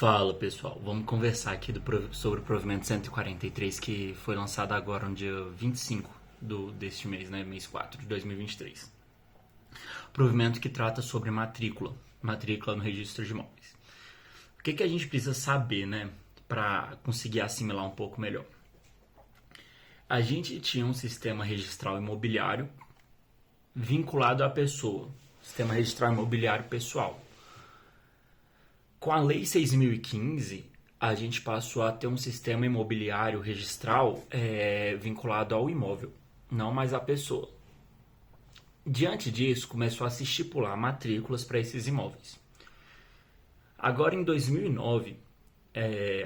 Fala pessoal, vamos conversar aqui sobre o provimento 143 que foi lançado agora no dia 25 deste mês, né, mês 4 de 2023. Provimento que trata sobre matrícula no registro de imóveis. O que a gente precisa saber, né, para conseguir assimilar um pouco melhor? A gente tinha um sistema registral imobiliário vinculado à pessoa, sistema registral imobiliário pessoal. Com a Lei 6.015, a gente passou a ter um sistema imobiliário registral vinculado ao imóvel, não mais à pessoa. Diante disso, começou a se estipular matrículas para esses imóveis. Agora, em 2009,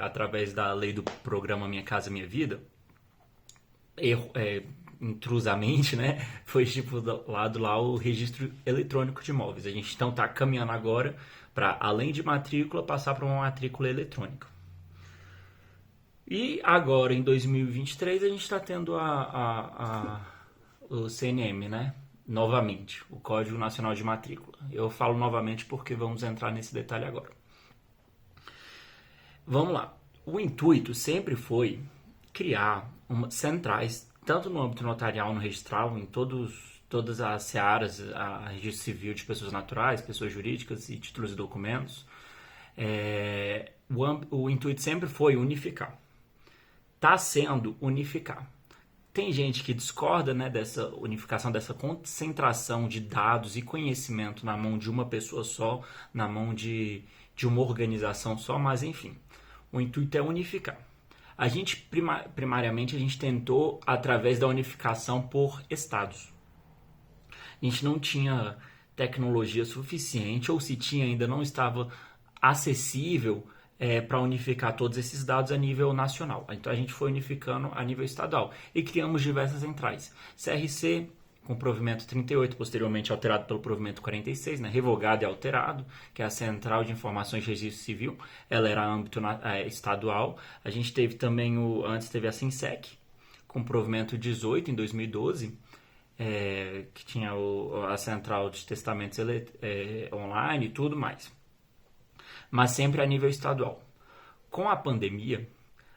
através da lei do programa Minha Casa Minha Vida, intrusamente, né, foi estipulado lá o registro eletrônico de imóveis. A gente então está caminhando agora para, além de matrícula, passar para uma matrícula eletrônica. E agora, em 2023, a gente está tendo o CNM, né? Novamente, o Código Nacional de Matrícula. Eu falo novamente porque vamos entrar nesse detalhe agora. Vamos lá. O intuito sempre foi criar centrais, tanto no âmbito notarial, no registral, em todas as searas, a registro civil de pessoas naturais, pessoas jurídicas e títulos e documentos. O intuito sempre foi unificar. Está sendo unificar. Tem gente que discorda, né, dessa unificação, dessa concentração de dados e conhecimento na mão de uma pessoa só, na mão de uma organização só, mas enfim, o intuito é unificar. A gente, primariamente, a gente tentou através da unificação por estados. A gente não tinha tecnologia suficiente, ou se tinha, ainda não estava acessível para unificar todos esses dados a nível nacional. Então a gente foi unificando a nível estadual e criamos diversas centrais. CRC, com provimento 38, posteriormente alterado pelo provimento 46, né, revogado e alterado, que é a Central de Informações de Registro Civil, ela era âmbito estadual. A gente teve também, antes teve a SINSEC, com provimento 18, em 2012, que tinha a Central de Testamentos online e tudo mais. Mas sempre a nível estadual. Com a pandemia,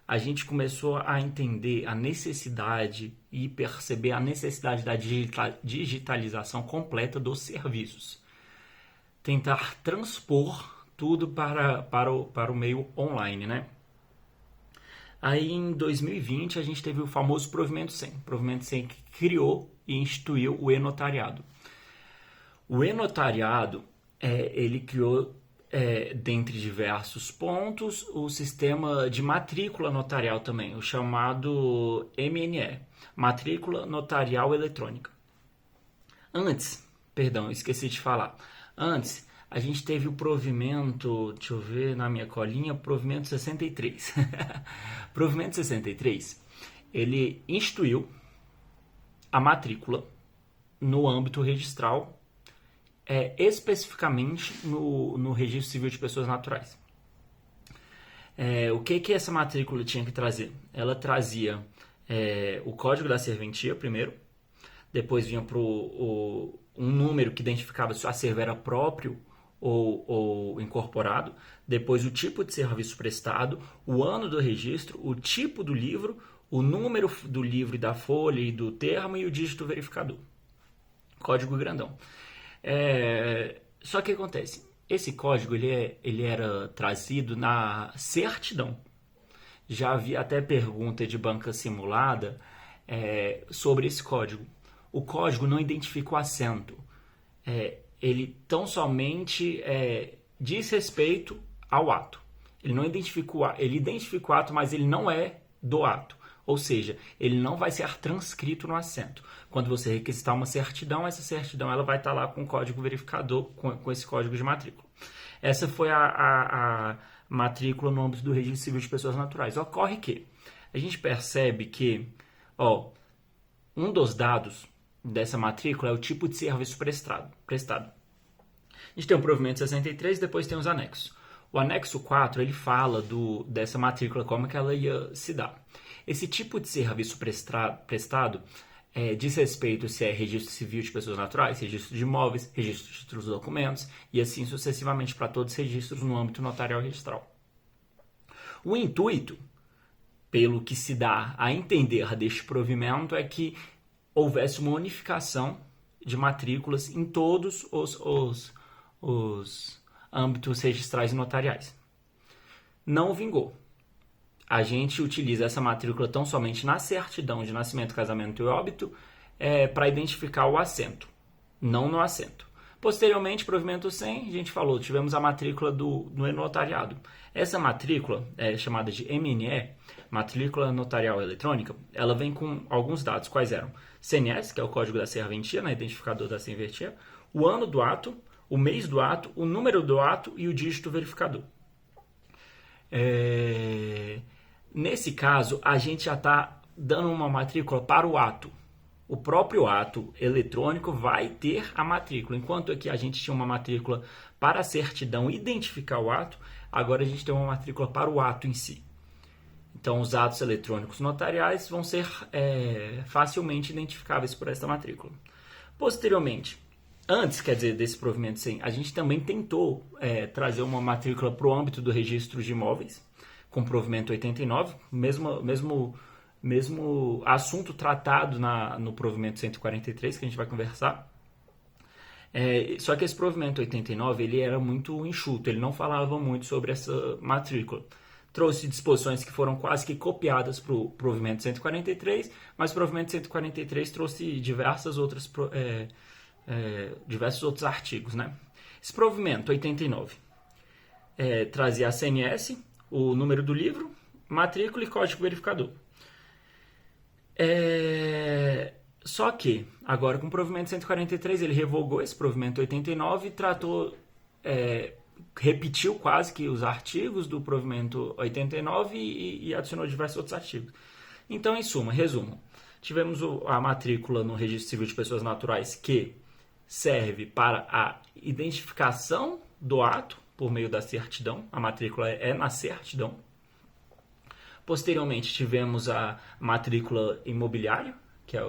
a gente começou a entender a necessidade e perceber a necessidade da digitalização completa dos serviços. Tentar transpor tudo para o meio online, né? Aí em 2020 a gente teve o famoso Provimento 100. O Provimento 100 que criou e instituiu o e-notariado. O e-notariado, ele criou, dentre diversos pontos, o sistema de matrícula notarial também, o chamado MNE, Matrícula Notarial Eletrônica. Esqueci de falar. Antes, a gente teve o provimento, deixa eu ver na minha colinha, provimento 63. Provimento 63, ele instituiu a matrícula no âmbito registral, especificamente no Registro Civil de Pessoas Naturais. O que essa matrícula tinha que trazer? Ela trazia o código da serventia primeiro, depois vinha um número que identificava se o acervo era próprio ou incorporado, depois o tipo de serviço prestado, o ano do registro, o tipo do livro, o número do livro e da folha e do termo e o dígito verificador. Código grandão. Só que acontece, esse código ele era trazido na certidão. Já havia até pergunta de banca simulada sobre esse código. O código não identifica o assento. Ele tão somente diz respeito ao ato. Ele não identifica ele identifica o ato, mas ele não é do ato. Ou seja, ele não vai ser transcrito no assento. Quando você requisitar uma certidão, essa certidão ela vai estar lá com o código verificador, com esse código de matrícula. Essa foi a matrícula no âmbito do Registro Civil de Pessoas Naturais. Ocorre que a gente percebe que um dos dados dessa matrícula é o tipo de serviço prestado. A gente tem o provimento 63, depois tem os anexos. O anexo 4, ele fala dessa matrícula, como que ela ia se dar. Esse tipo de serviço prestado diz respeito se é registro civil de pessoas naturais, registro de imóveis, registro de títulos e documentos, e assim sucessivamente para todos os registros no âmbito notarial registral. O intuito, pelo que se dá a entender deste provimento, é que houvesse uma unificação de matrículas em todos os âmbitos registrais e notariais. Não vingou. A gente utiliza essa matrícula tão somente na certidão de nascimento, casamento e óbito para identificar o assento, não no assento. Posteriormente, provimento 100, a gente falou, tivemos a matrícula no notariado. Essa matrícula é chamada de MNE, matrícula notarial eletrônica, ela vem com alguns dados, quais eram? CNS, que é o código da serventia, né, identificador da serventia, o ano do ato, o mês do ato, o número do ato e o dígito verificador. Nesse caso, a gente já está dando uma matrícula para o ato. O próprio ato eletrônico vai ter a matrícula. Enquanto aqui a gente tinha uma matrícula para a certidão identificar o ato, agora a gente tem uma matrícula para o ato em si. Então, os atos eletrônicos notariais vão ser facilmente identificáveis por esta matrícula. Posteriormente, antes, desse provimento 100, a gente também tentou trazer uma matrícula para o âmbito do registro de imóveis, com provimento 89, mesmo assunto tratado no provimento 143, que a gente vai conversar. Só que esse provimento 89 ele era muito enxuto, ele não falava muito sobre essa matrícula. Trouxe disposições que foram quase que copiadas para o provimento 143, mas o provimento 143 trouxe diversos outros artigos, né? Esse provimento 89 trazia a CNS, o número do livro, matrícula e código verificador. Só que, agora com o provimento 143, ele revogou esse provimento 89 e repetiu quase que os artigos do provimento 89 e adicionou diversos outros artigos. Então, em suma, resumo, tivemos a matrícula no Registro Civil de Pessoas Naturais que serve para a identificação do ato por meio da certidão, a matrícula é na certidão. Posteriormente, tivemos a matrícula imobiliária, que é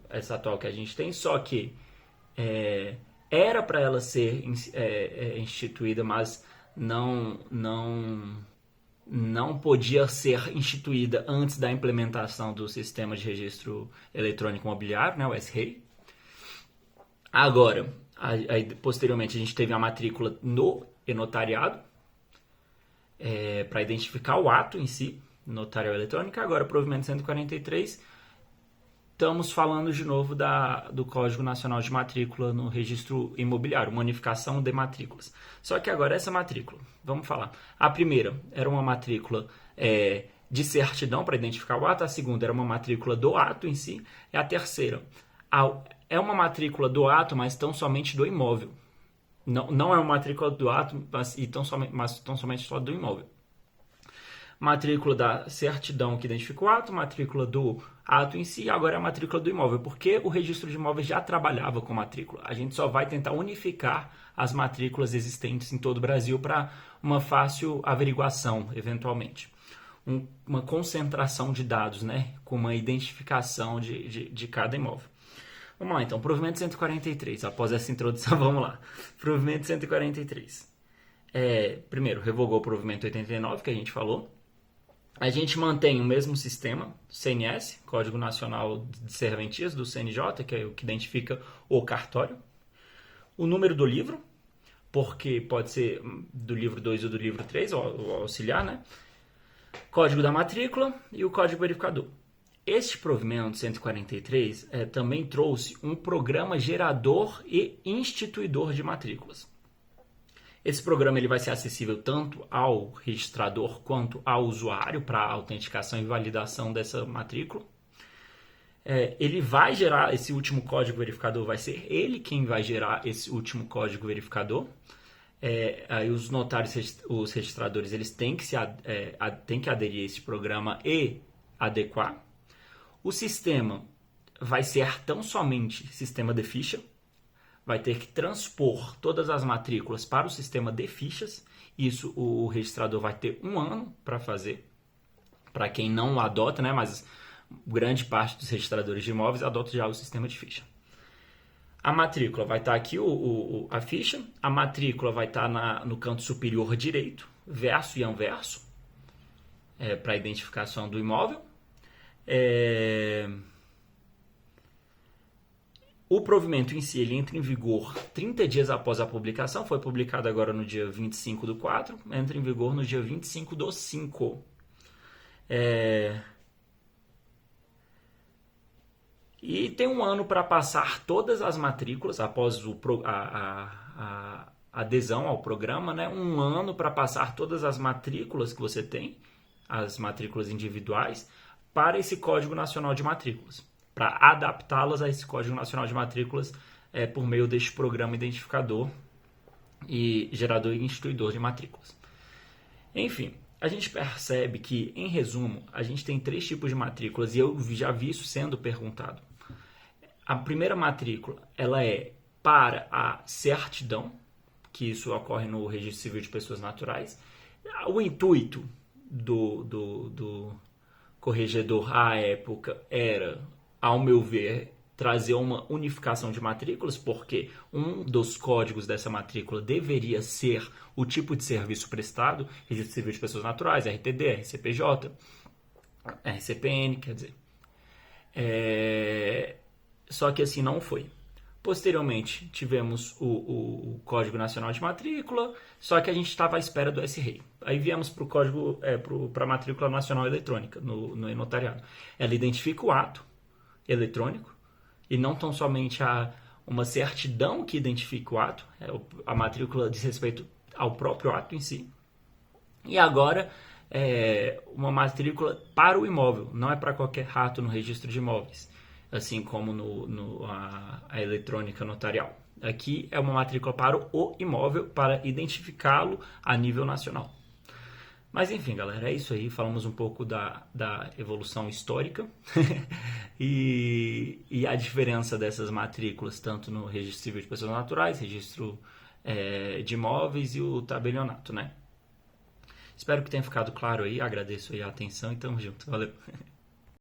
essa atual que a gente tem, só que era para ela ser instituída, mas não podia ser instituída antes da implementação do sistema de registro eletrônico imobiliário, né, o SREI. Agora, posteriormente, a gente teve a matrícula no e-notariado, para identificar o ato em si, notarial eletrônica. Agora, provimento 143, estamos falando de novo do Código Nacional de Matrícula no Registro Imobiliário, uma unificação de matrículas. Só que agora essa matrícula, vamos falar. A primeira era uma matrícula de certidão para identificar o ato, a segunda era uma matrícula do ato em si, e a terceira é uma matrícula do ato, mas tão somente do imóvel. Não é uma matrícula do ato, mas tão somente só do imóvel. Matrícula da certidão que identifica o ato, matrícula do ato em si, agora é a matrícula do imóvel, porque o registro de imóveis já trabalhava com matrícula. A gente só vai tentar unificar as matrículas existentes em todo o Brasil para uma fácil averiguação, eventualmente. Uma concentração de dados, né, com uma identificação de cada imóvel. Vamos lá, então, provimento 143, após essa introdução, vamos lá. Provimento 143. Primeiro, revogou o provimento 89, que a gente falou. A gente mantém o mesmo sistema, CNS, Código Nacional de Serventias, do CNJ, que é o que identifica o cartório. O número do livro, porque pode ser do livro 2 ou do livro 3, o auxiliar, né? Código da matrícula e o código verificador. Este provimento 143 também trouxe um programa gerador e instituidor de matrículas. Esse programa ele vai ser acessível tanto ao registrador quanto ao usuário para autenticação e validação dessa matrícula. Ele vai gerar esse último código verificador, vai ser ele quem vai gerar esse último código verificador. Aí os notários, os registradores, eles têm que aderir a esse programa e adequar. O sistema vai ser tão somente sistema de ficha, vai ter que transpor todas as matrículas para o sistema de fichas. Isso o registrador vai ter 1 ano para fazer, para quem não adota, né? Mas grande parte dos registradores de imóveis adota já o sistema de ficha. A matrícula vai estar aqui, a ficha. A matrícula vai estar no canto superior direito, verso e anverso. para a identificação do imóvel. O provimento em si, ele entra em vigor 30 dias após a publicação, foi publicado agora no dia 25/4, entra em vigor no dia 25/5. E tem um ano para passar todas as matrículas após a adesão ao programa, né? Um ano para passar todas as matrículas que você tem, as matrículas individuais, para esse Código Nacional de Matrículas, para adaptá-las a esse Código Nacional de Matrículas por meio deste programa identificador e gerador e instituidor de matrículas. Enfim, a gente percebe que, em resumo, a gente tem 3 tipos de matrículas e eu já vi isso sendo perguntado. A primeira matrícula, ela é para a certidão, que isso ocorre no Registro Civil de Pessoas Naturais. O intuito do corregedor à época era, ao meu ver, trazer uma unificação de matrículas, porque um dos códigos dessa matrícula deveria ser o tipo de serviço prestado, Registro Civil de Pessoas Naturais, RTD, RCPJ, RCPN, quer dizer. Só que assim não foi. Posteriormente, tivemos o Código Nacional de Matrícula, só que a gente estava à espera do S-REI. Aí viemos para o código, para a Matrícula Nacional Eletrônica, no notariado. Ela identifica o ato eletrônico, e não tão somente uma certidão que identifica o ato, a matrícula diz respeito ao próprio ato em si. E agora, uma matrícula para o imóvel, não é para qualquer ato no registro de imóveis, assim como a eletrônica notarial. Aqui é uma matrícula para o imóvel, para identificá-lo a nível nacional. Mas enfim, galera, é isso aí. Falamos um pouco da evolução histórica e a diferença dessas matrículas, tanto no Registro Civil de Pessoas Naturais, Registro de Imóveis e o tabelionato, né? Espero que tenha ficado claro aí. Agradeço aí a atenção e tamo junto. Valeu!